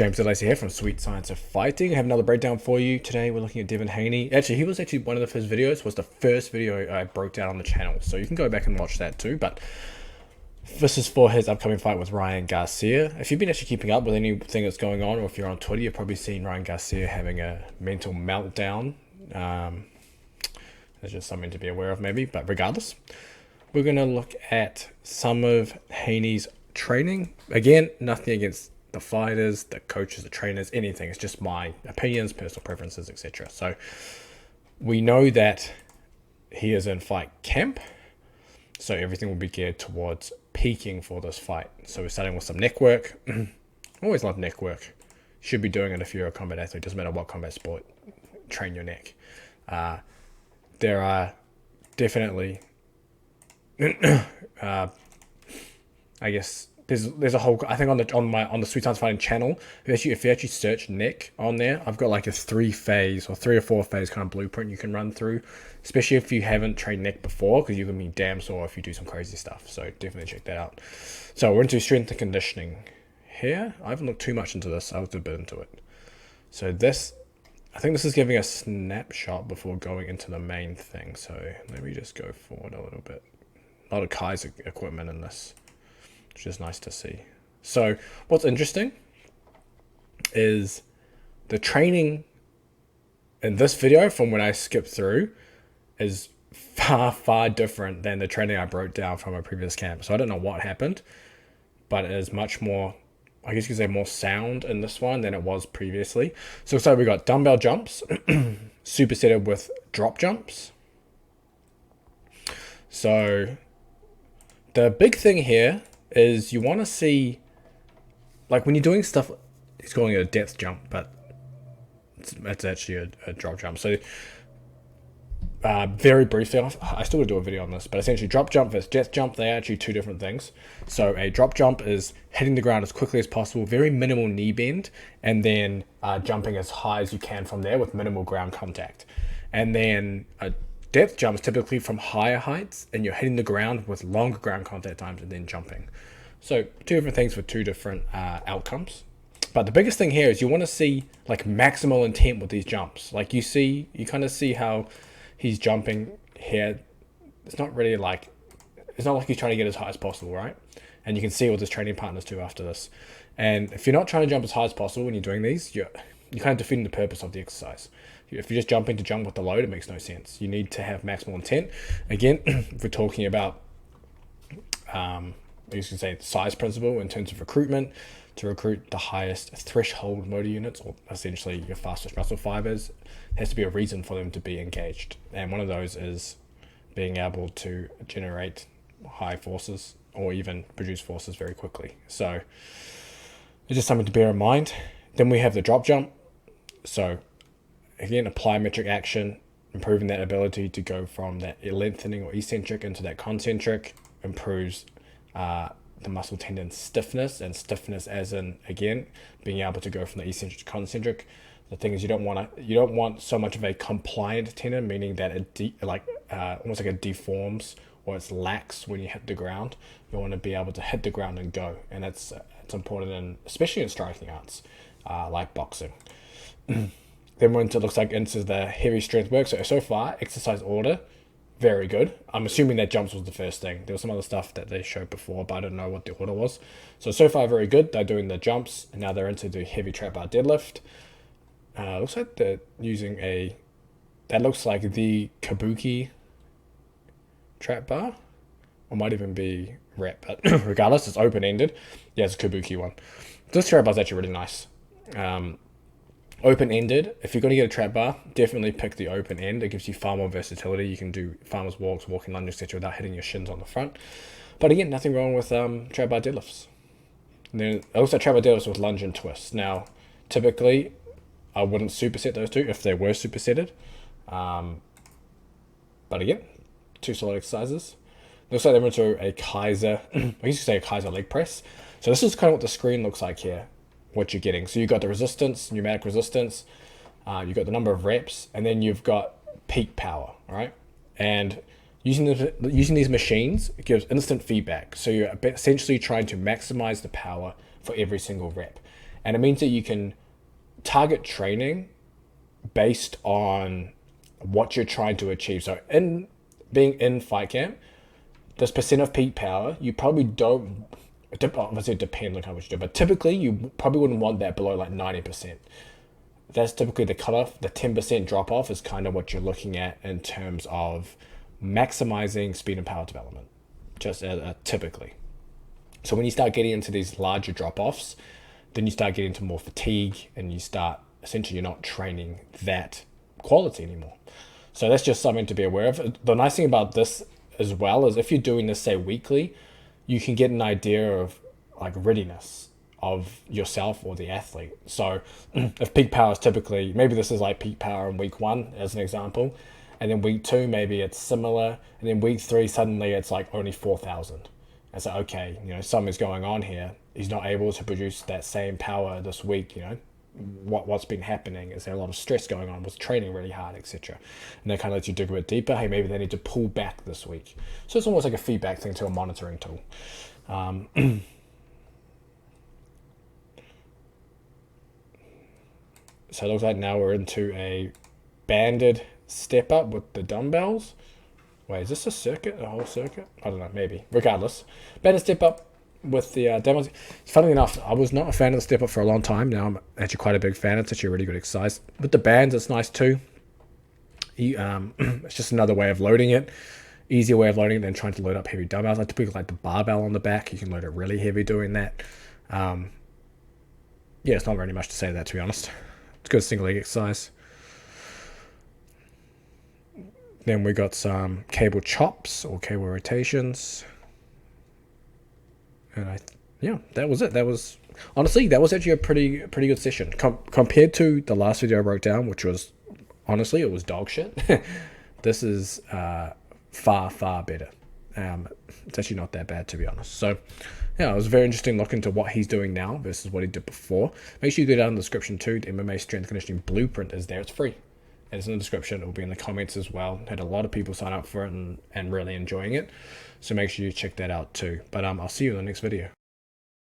James Delacey here from Sweet Science of Fighting. I have another breakdown for you. Today we're looking at Devin Haney. Actually, he was actually one of the first videos, was the first video I broke down on the channel. So you can go back and watch that too. But this is for his upcoming fight with Ryan Garcia. If you've been actually keeping up with anything that's going on, or if you're on Twitter, you've probably seen Ryan Garcia having a mental meltdown. That's just something to be aware of maybe. But regardless, we're going to look at some of Haney's training. Again, nothing against the fighters, the coaches, the trainers, anything. It's just my opinions, personal preferences, etc. So we know that he is in fight camp, so everything will be geared towards peaking for this fight. So we're starting with some neck work. Always love neck work. Should be doing it if you're a combat athlete. Doesn't matter what combat sport. Train your neck. There are definitely I guess there's a whole, I think on the Sweet Science Fighting channel, if you actually search neck on there, I've got like a 3 or 4 phase kind of blueprint you can run through, especially if you haven't trained neck before, because you can be damn sore if you do some crazy stuff. So definitely check that out. So we're into strength and conditioning here. I haven't looked too much into this. I looked a bit into it. So this, I think this is giving a snapshot before going into the main thing. So let me just go forward a little bit. A lot of Kaiser equipment in this, which is nice to see. So what's interesting is the training in this video from when I skipped through is far different than the training I broke down from a previous camp. So I don't know what happened, but it is much more, I guess you could say, more sound in this one than it was previously. So we got dumbbell jumps, supersetted with drop jumps. So the big thing here is you want to see, like when you're doing stuff, he's calling it a depth jump, but it's actually a drop jump. So very briefly, I still would do a video on this, but essentially drop jump versus depth jump, they are actually two different things. So a drop jump is hitting the ground as quickly as possible, very minimal knee bend, and then jumping as high as you can from there with minimal ground contact. And then a depth jump is typically from higher heights, and you're hitting the ground with longer ground contact times and then jumping. So two different things for two different outcomes. But the biggest thing here is you want to see like maximal intent with these jumps. Like you kind of see how he's jumping here. It's not like he's trying to get as high as possible, right? And you can see with his training partners too after this. And if you're not trying to jump as high as possible when you're doing these, you're kind of defeating the purpose of the exercise. If you're just jumping to jump with the load, it makes no sense. You need to have maximal intent. Again, if we're talking about, you can say size principle in terms of recruitment, to recruit the highest threshold motor units, or essentially your fastest muscle fibers, there has to be a reason for them to be engaged. And one of those is being able to generate high forces or even produce forces very quickly. So it's just something to bear in mind. Then we have the drop jump. So again, apply metric action, improving that ability to go from that lengthening or eccentric into that concentric, improves the muscle tendon stiffness, and stiffness as in, again, being able to go from the eccentric to concentric. The thing is, you don't want so much of a compliant tendon, meaning that it almost like it deforms or it's lax when you hit the ground. You want to be able to hit the ground and go, and it's important, especially in striking arts like boxing. Then once it looks like into the heavy strength work, so far, exercise order, very good. I'm assuming that jumps was the first thing. There was some other stuff that they showed before, but I don't know what the order was. So far, very good. They're doing the jumps, and now they're into the heavy trap bar deadlift. Looks like they're using that looks like the Kabuki trap bar, or might even be rep, but regardless, it's open-ended. Yeah, it's a Kabuki one. This trap bar is actually really nice. Open-ended, if you're going to get a trap bar, definitely pick the open end. It gives you far more versatility. You can do farmer's walks, walking lunges, etc. without hitting your shins on the front. But again, nothing wrong with trap bar deadlifts. And then also trap bar deadlifts with lunge and twist. Now, typically, I wouldn't superset those two if they were supersetted. But again, two solid exercises. Looks like they're into a Kaiser, I guess you could say a Kaiser leg press. So this is kind of what the screen looks like here, what you're getting. So you've got the resistance, pneumatic resistance, you've got the number of reps, and then you've got peak power, right? And using these machines, it gives instant feedback. So you're essentially trying to maximize the power for every single rep. And it means that you can target training based on what you're trying to achieve. So in being in fight camp, this percent of peak power, you probably don't, obviously it depends on how much you do, but typically you probably wouldn't want that below like 90%. That's typically the cutoff. The 10% drop off is kind of what you're looking at in terms of maximizing speed and power development, just typically. So when you start getting into these larger drop offs, then you start getting into more fatigue, and you start, essentially you're not training that quality anymore. So that's just something to be aware of. The nice thing about this as well is if you're doing this, say, weekly, you can get an idea of like readiness of yourself or the athlete. So if peak power is typically, maybe this is like peak power in week 1 as an example, and then week 2 maybe it's similar, and then week 3 suddenly it's like only 4,000. And so, okay, something's going on here. He's not able to produce that same power this week. What's been happening? Is there a lot of stress going on? Was training really hard, etc.? And that kind of lets you dig a bit deeper. Hey, maybe they need to pull back this week. So it's almost like a feedback thing to a monitoring tool. So it looks like now we're into a banded step up with the dumbbells. Wait, is this a circuit? A whole circuit? I don't know, maybe. Regardless. Banded step up with the demos. Funnily enough, I was not a fan of the step up for a long time. Now I'm actually quite a big fan. It's actually a really good exercise. With the bands, it's nice too. It's just another way of loading it. Easier way of loading it than trying to load up heavy dumbbells. I typically like the barbell on the back. You can load it really heavy doing that. Yeah, it's not really much to say to that, to be honest. It's a good single leg exercise. Then we got some cable chops or cable rotations. And that was it. That was actually a pretty good session compared to the last video I wrote down, which was honestly, it was dog shit. This is far better. It's actually not that bad, to be honest. So yeah, it was very interesting looking into what he's doing now versus what he did before. Make sure you go down in the description too. The MMA strength conditioning blueprint is there. It's free. It's in the description. It will be in the comments as well. Had a lot of people sign up for it and really enjoying it. So make sure you check that out too. But I'll see you in the next video.